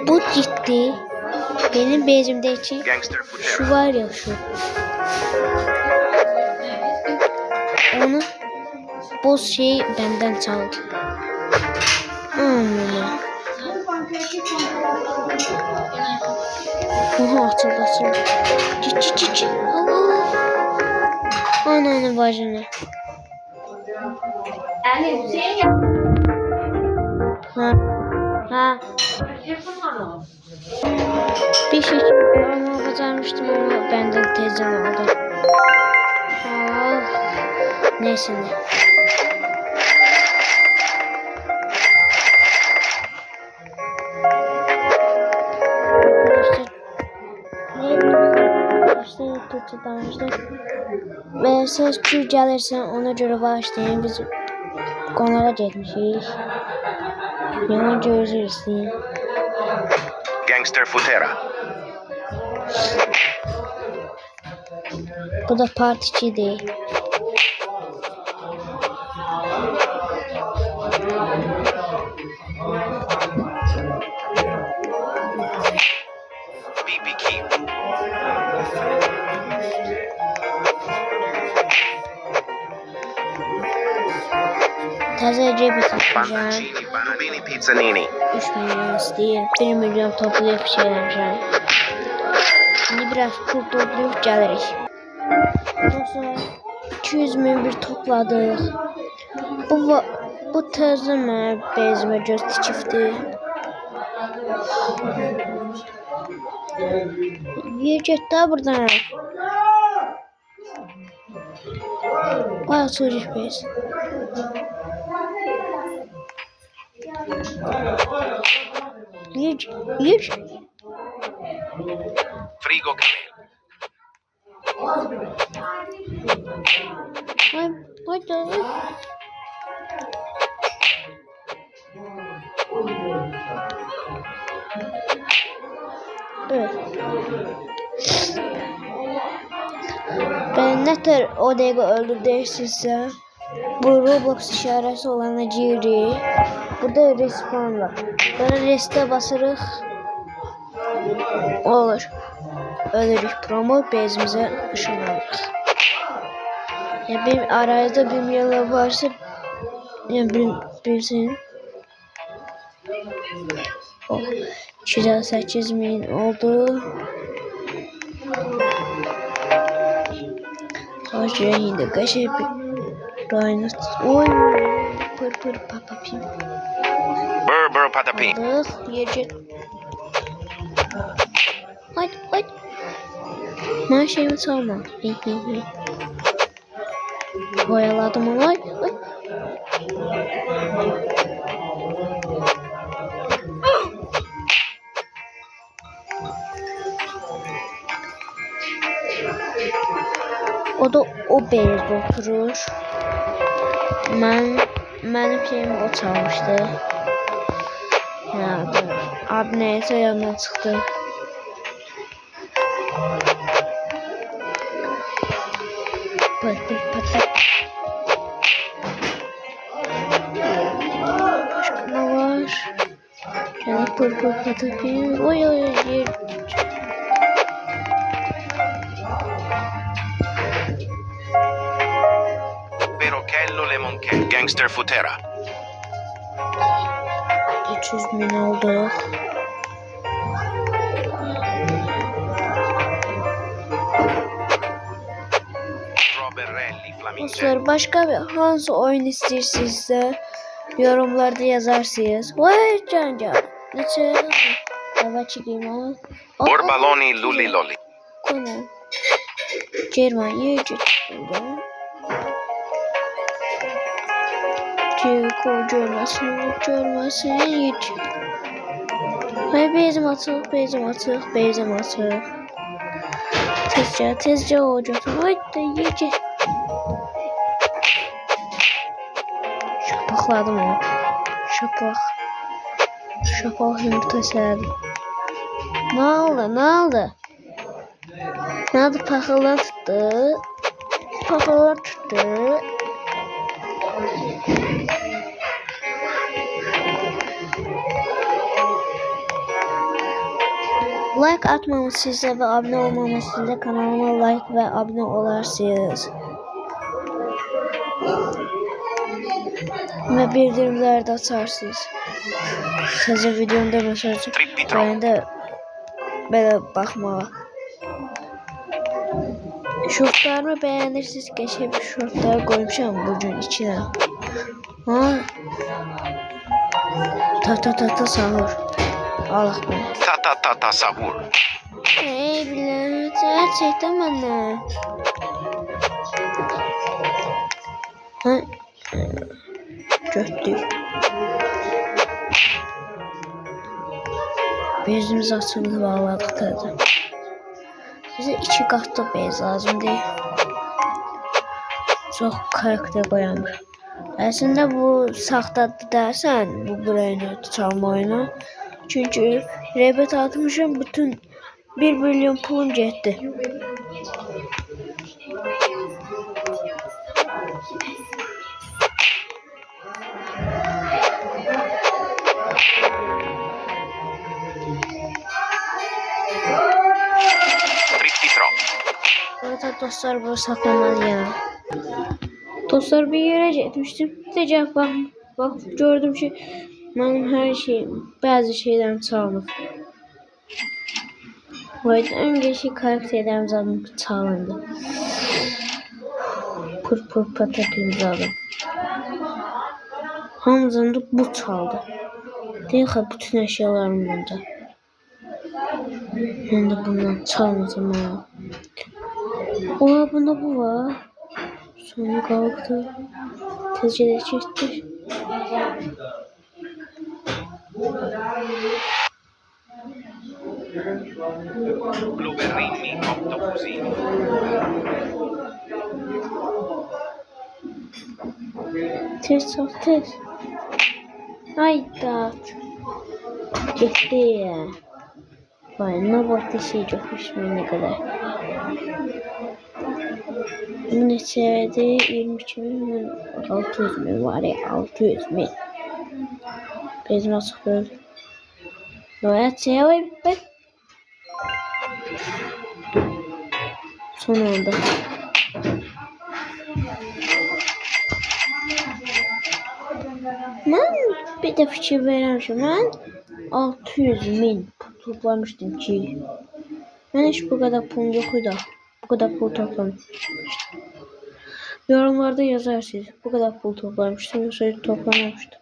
Bu ciddi. Benim bezimdeki şu var ya şu. Onu boz şey benden çaldı. Oha açıldı. Çi. Allah. Ananı bacını. Ha. Bir şey ama kazanmıştım ama benden tezden aldı. Neyse ne. Arkadaşlar Türkçe'den ve ses Türk gelirse ona göre başlayın. Biz konulara gelmişiz. Yamanca özür isteyin. Gangster Futera. Bu da partici değil. BBQ. Tazece bitireceğim. Pancini, Banubini, Pizzanini. 3 milyon isteyip 1 milyon toplayıp şeyleneceğim. Şimdi biraz pul toplayıp geliriz. Dostlar 200 bin bir topladık. Bu tezime bezime göz çifti. Yiyecek daha buradan. Bayağı çocuk bez. Yiyecek. Frigo Canel. Hadi. Evet. Ben ne tür odayı öldürdüyse bu Roblox işareti olana giri. Burada respawn var. Böyle reste basırıq. Olur. Ölürük. Promo bezimize ışınlanırıq. Ya benim arada bir milyon varsa ya bilsin. Oh. 208 bin oldu. Hoş yayında kaşık bir Rhino. Oy. Pır papapim. Burr patapim. Yiyecek. Hadi. Ben şeyimi sorma. Boyaladım onu. Ay. O da o beyazda oturur. Benim şeyimi o çalmıştı. Ya adı neyse yanına çıktı. Patat. Başka ne var? Yani pırpır patatayım. Oy yer. Perochello Lemoncello. Gangster Futera. 300 bin oldu. Strawberrelli Flamingo. Dostlar başka bir hangi oyun istiyorsanız yorumlarda yazarsınız. Vay canca. Lütfen. Hava çıkayım ama. Borbaloni Lulli Lolli. Konu. German yiyecek. Görmesin yiyecek. Hayır bezim atık. Tezce olacaksın. Haydi yiyecek. Şapakladım onu. Şapaq. Şapaq yumurta sələdim. Ne oldu? Ne oldu? Ne oldu? Paxıllar tuttu. Paxıllar tuttu. Like atmamışsınızsa ve abone olmamışsınızsa kanalıma like ve abone olarsınız. Ve bildirimleri de açarsınız. Təzə videomda mesaj beğende belə baxmağa. Şortlarımı beğenirsiniz. Geçen bir şortlar koymuşam bugün içine. Ha? Ta sahur. Allah bunu. Ta sahur. Ey billahi gerçekten bana. Ha? Gördük. Bezimiz açıldı bağladık tadı. Bize 2 qatlı bez lazım değil. Çok karakter koyamır. Aslında bu saxtadır dersen bu burayı çalma oyunu. Çünkü rebet atmışım bütün 1 milyon pulum gitti. Evet dostlar bu saklamalıyım. Dostlar bir yere gitmiştim. Tecah bak gördüm ki benim her şeyim bazı şeylerim çalınıb. Vay önceki karakterlerim zaten çalındı. Pır pataküm zaten. Hamzını da bu çaldı. Değil ki bütün eşyalarım bunda. Ben de bundan çalmadım ha. Oha bunda bu var. Sonra kalktı. Tezgahı çekti. Blueberrini octopusini. Tez. Ay dağıt. Gitti ya. Vay ne baktı şey çokmuş ne kadar. Bu ne sevdi 22.000 600.000 var ya 600.000. Bezim açık böyle. Evet sevdi bak. Son anda. Ben bir de fikir vermişim. Ben 600.000 toplamıştım ki. Ben hiç bu kadar pul yoktu. Bu kadar pul toplamıştım. Yorumlarda yazarsınız. Bu kadar pul toplamıştım. Yoksa toplamamıştım.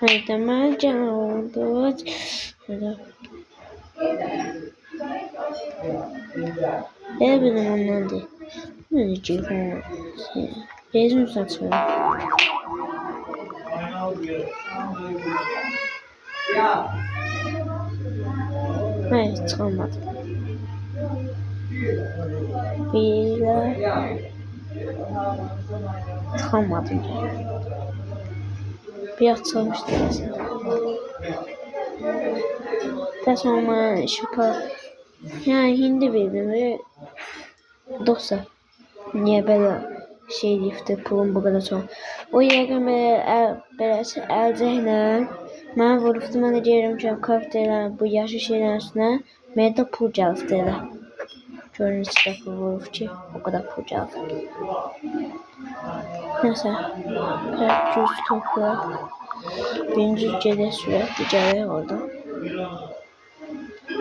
Haydi ben can oldu. Ne benim ondan değil. Ne diyeceğim? Bezim saçma. Hayır çıkamadım. Çıkamadım. Bir açılmıştı aslında. Sonra şüphe. Yani hindi bildim ve dostlar. Niye böyle şey deyifti pulum bu kadar çok. O yəqin beləsi əlcəklə mən vurubdu, mən də deyirəm ki, karakterlərin bu yaşlı şeylərin üstünə mənə də pul gəlibdi elə. Görün içində pul vurub ki, o kadar pul gəlib. Neyse, düz topla. Birinci gedək sürətli gələk orada.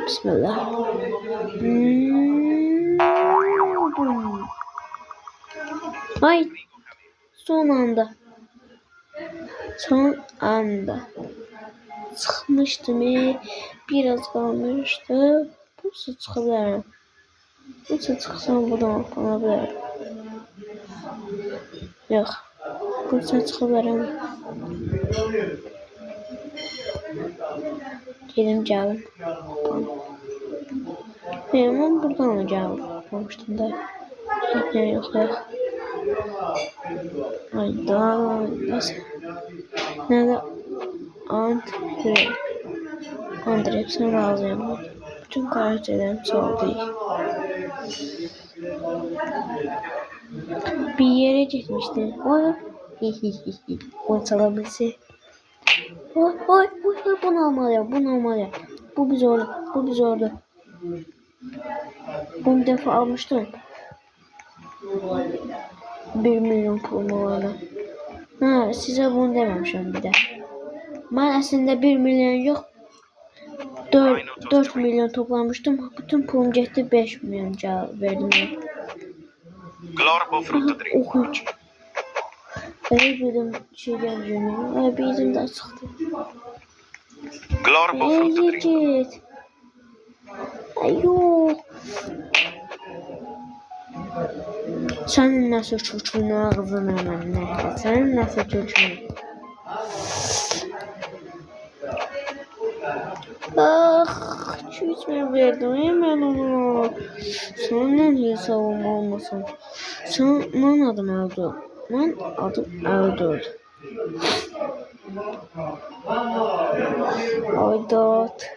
Bismillah. Ay son anda çıkmıştım biraz kalmıştı. Nasıl çıkabilirim? Nasıl çıksam buradan kalabilirim? Yok. Buradan çıkabilirim. Geldim. Hemen buradan alacağım. Kalmıştım da. Yok. Hayda. Nasıl? Nerede? Andre. Andre hepsine razıyım. Bütün karakterlerim çoğaldı. Bir yere gitmişti. Oy. Hihihihi. O salabilse. Oy oy oy oy, bunu almalıyım. Bunu almalıyım. Bu bir zorlu. Bu bir zorlu. Bunu bir defa almıştım. 1 milyon pulum vardı. Ha, size bunu dememişim bir de. Ben aslında 1 milyon yok. 4 milyon toplamıştım. Bütün pulum gitti, 5 milyon cevap verdim. Glorbo frutto drink. Okuyucu. Benim şeyler dönüyor. Bizim de çıktı. Glorbo frutto drink. Git. Ay yok. Senin nasıl çocuğun ağzına ne? Senin nasıl çocuğun? Ah, 200 bin verdim hemen onu. Senin hesabım olmasın. Senin adın öldü. Ben adım öldü. Aydat.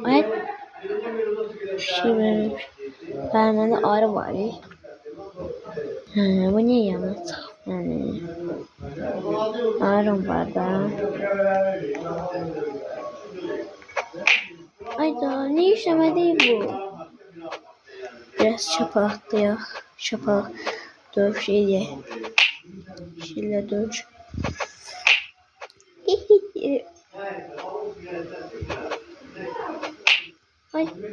Evet. Şey vermiş. Bende arı var. Bu niye yanlış? Yani arım var da. Ayda ne işlemedi bu? Biraz şapalaktı ya. Şapalak döv şeyle. Şeyle döv.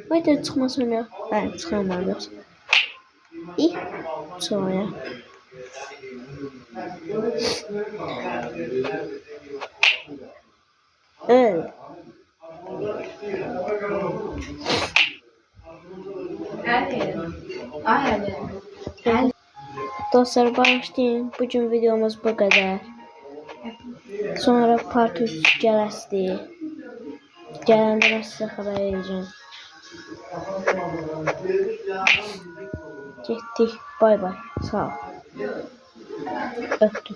Ay da çıkmasın ya. Ben çıkamadım. İyi. Sonra. Evet. Dostlar başlayın. Bugün videomuz bu kadar. Sonra part 3 gələcək. Gələndə mən sizə xəbər edəcəm. Getdik. Bay bay. Sağ ol. Öptüm.